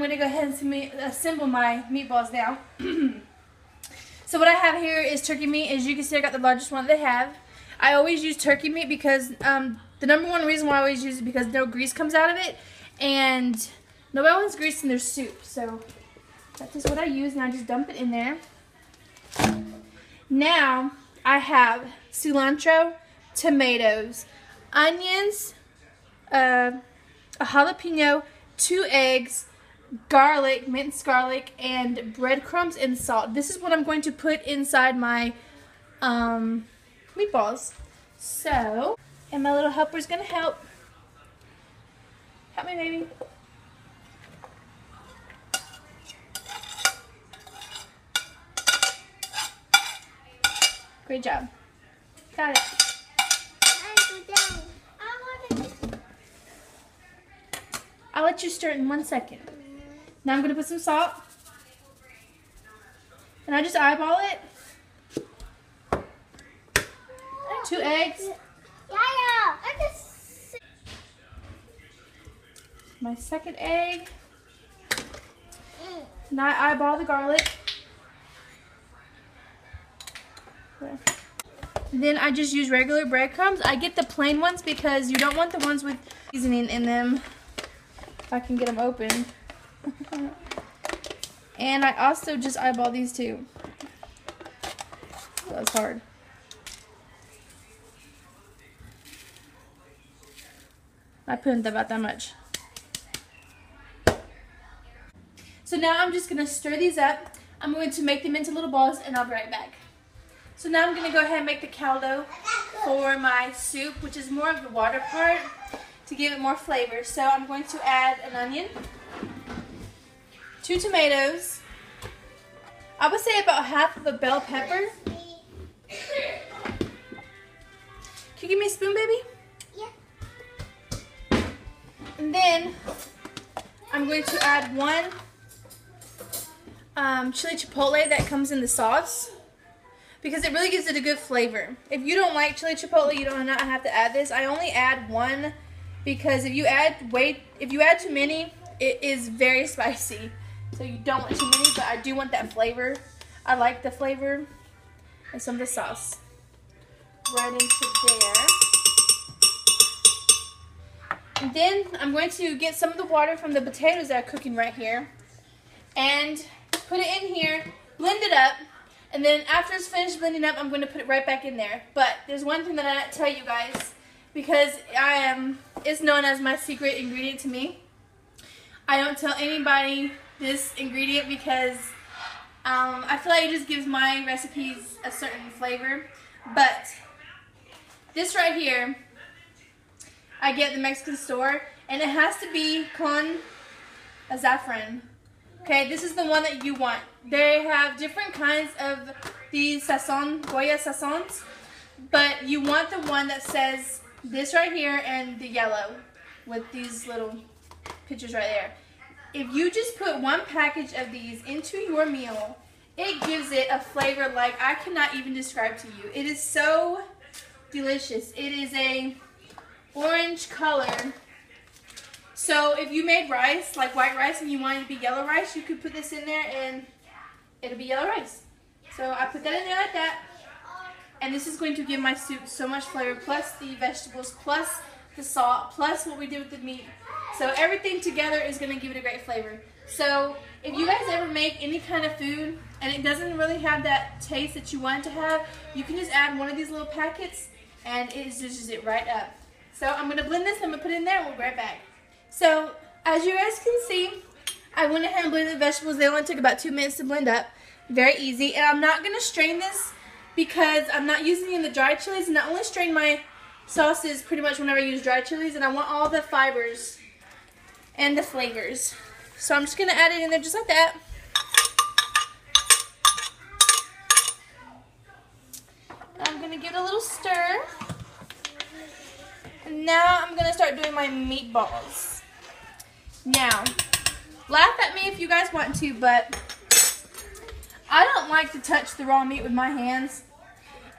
going to go ahead and assemble my meatballs now. So what I have here is turkey meat. As you can see, I got the largest one they have. I always use turkey meat because the number one reason why I always use it is because no grease comes out of it, and nobody wants grease in their soup. So that's just what I use, and I just dump it in there. Now I have cilantro, tomatoes, onions, a jalapeno, 2 eggs, garlic, minced garlic, and breadcrumbs and salt. This is what I'm going to put inside my meatballs. So, and my little helper's gonna help. Help me, baby. Great job. Got it. I'll let you stir it in 1 second. Now I'm going to put some salt. And I just eyeball it. 2 eggs. My second egg. Now I eyeball the garlic. Then I just use regular breadcrumbs. I get the plain ones because you don't want the ones with seasoning in them. If I can get them open. And I also just eyeball these too. That was hard. I put in about that much. So now I'm just going to stir these up. I'm going to make them into little balls, and I'll be right back. So now I'm going to go ahead and make the caldo for my soup, which is more of the water part, to give it more flavor. So I'm going to add an onion, 2 tomatoes, I would say about half of a bell pepper. Can you give me a spoon, baby? Yeah. And then I'm going to add 1 chili chipotle that comes in the sauce, because it really gives it a good flavor. If you don't like chili chipotle, you don't not have to add this. I only add 1 because if you add too many, it is very spicy. So you don't want too many, but I do want that flavor. I like the flavor. And some of the sauce right into there. And then I'm going to get some of the water from the potatoes that are cooking right here and put it in here, blend it up. And then after it's finished blending up, I'm going to put it right back in there. But there's one thing that I didn't tell you guys, because it's known as my secret ingredient to me. I don't tell anybody this ingredient because I feel like it just gives my recipes a certain flavor. But this right here, I get at the Mexican store, and it has to be con azafran. Okay, this is the one that you want. They have different kinds of these sazon, Goya sazons, but you want the one that says this right here and the yellow with these little pictures right there. If you just put 1 package of these into your meal, it gives it a flavor like I cannot even describe to you. It is so delicious. It is a orange color. So if you made rice, like white rice, and you wanted it to be yellow rice, you could put this in there and it'll be yellow rice. So I put that in there like that. And this is going to give my soup so much flavor, plus the vegetables, plus the salt, plus what we did with the meat. So everything together is going to give it a great flavor. So if you guys ever make any kind of food and it doesn't really have that taste that you want it to have, you can just add one of these little packets and it dishes it right up. So I'm going to blend this, I'm going to put it in there, and we'll be right back. So as you guys can see, I went ahead and blended the vegetables. They only took about 2 minutes to blend up. Very easy. And I'm not going to strain this because I'm not using any of the dried chilies, and I only strain my sauces pretty much whenever I use dried chilies, and I want all the fibers and the flavors. So I'm just going to add it in there just like that. I'm going to give it a little stir. And now I'm going to start doing my meatballs. Now, laugh at me if you guys want to, but I don't like to touch the raw meat with my hands.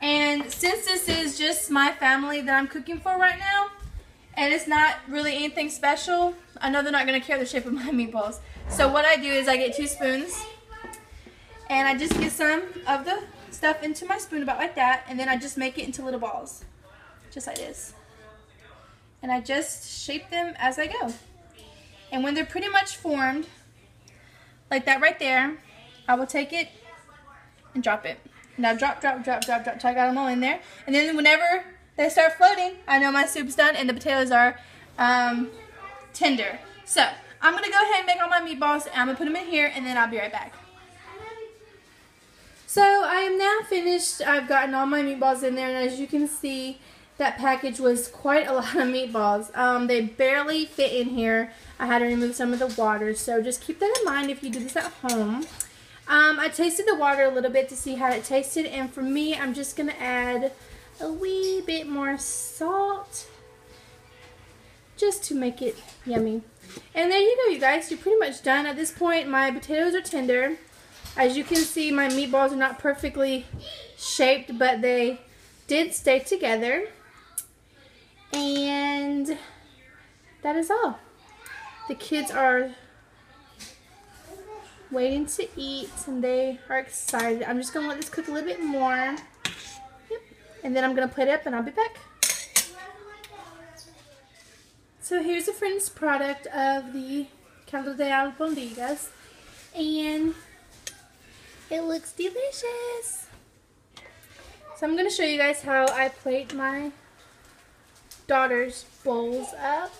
And since this is just my family that I'm cooking for right now, and it's not really anything special. I know they're not going to care the shape of my meatballs. So what I do is I get 2 spoons, and I just get some of the stuff into my spoon about like that, and then I just make it into little balls, just like this. And I just shape them as I go. And when they're pretty much formed, like that right there, I will take it and drop it. Now drop, drop, drop, drop, drop, till I got them all in there. And then whenever they start floating, I know my soup's done and the potatoes are tender. So I'm going to go ahead and make all my meatballs, and I'm going to put them in here, and then I'll be right back. So I am now finished. I've gotten all my meatballs in there, and as you can see, that package was quite a lot of meatballs. They barely fit in here. I had to remove some of the water, so just keep that in mind if you do this at home. I tasted the water a little bit to see how it tasted, and for me, I'm just going to add a wee bit more salt just to make it yummy. And there you go, you guys. You're pretty much done. At this point, my potatoes are tender. As you can see, my meatballs are not perfectly shaped, but they did stay together. And that is all. The kids are waiting to eat, and they are excited. I'm just going to let this cook a little bit more. Yep. And then I'm going to put it up, and I'll be back. So here's a finished product of the Caldo de albondigas, and it looks delicious. So I'm going to show you guys how I plate my daughter's bowls up.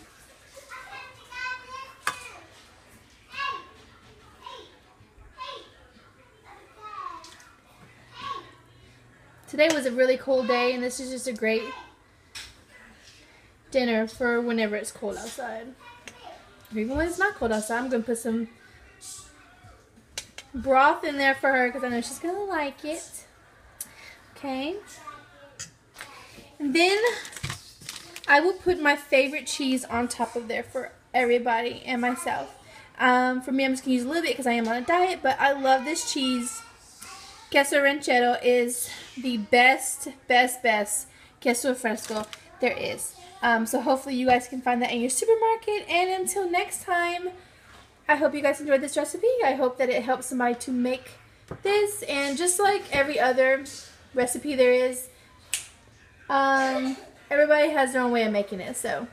Today was a really cold day, and this is just a great dinner for whenever it's cold outside. Or even when it's not cold outside, I'm going to put some broth in there for her because I know she's going to like it. Okay. And then I will put my favorite cheese on top of there for everybody and myself. For me, I'm just going to use a little bit because I am on a diet, but I love this cheese. Queso ranchero is the best queso fresco there is. So hopefully you guys can find that in your supermarket. And until next time, I hope you guys enjoyed this recipe. I hope that it helps somebody to make this. And just like every other recipe there is, everybody has their own way of making it. So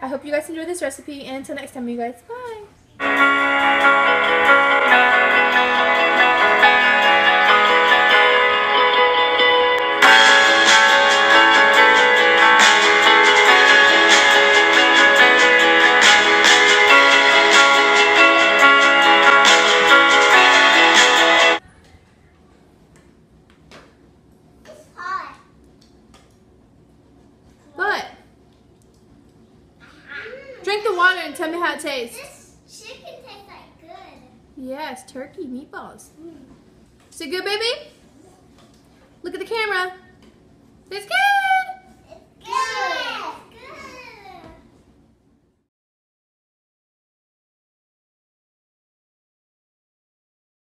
I hope you guys enjoyed this recipe. And until next time, you guys, bye. What? Drink the water and tell me how it tastes. This chicken tastes like good. Yes, turkey meatballs. Is it good, baby? Look at the camera. It's good.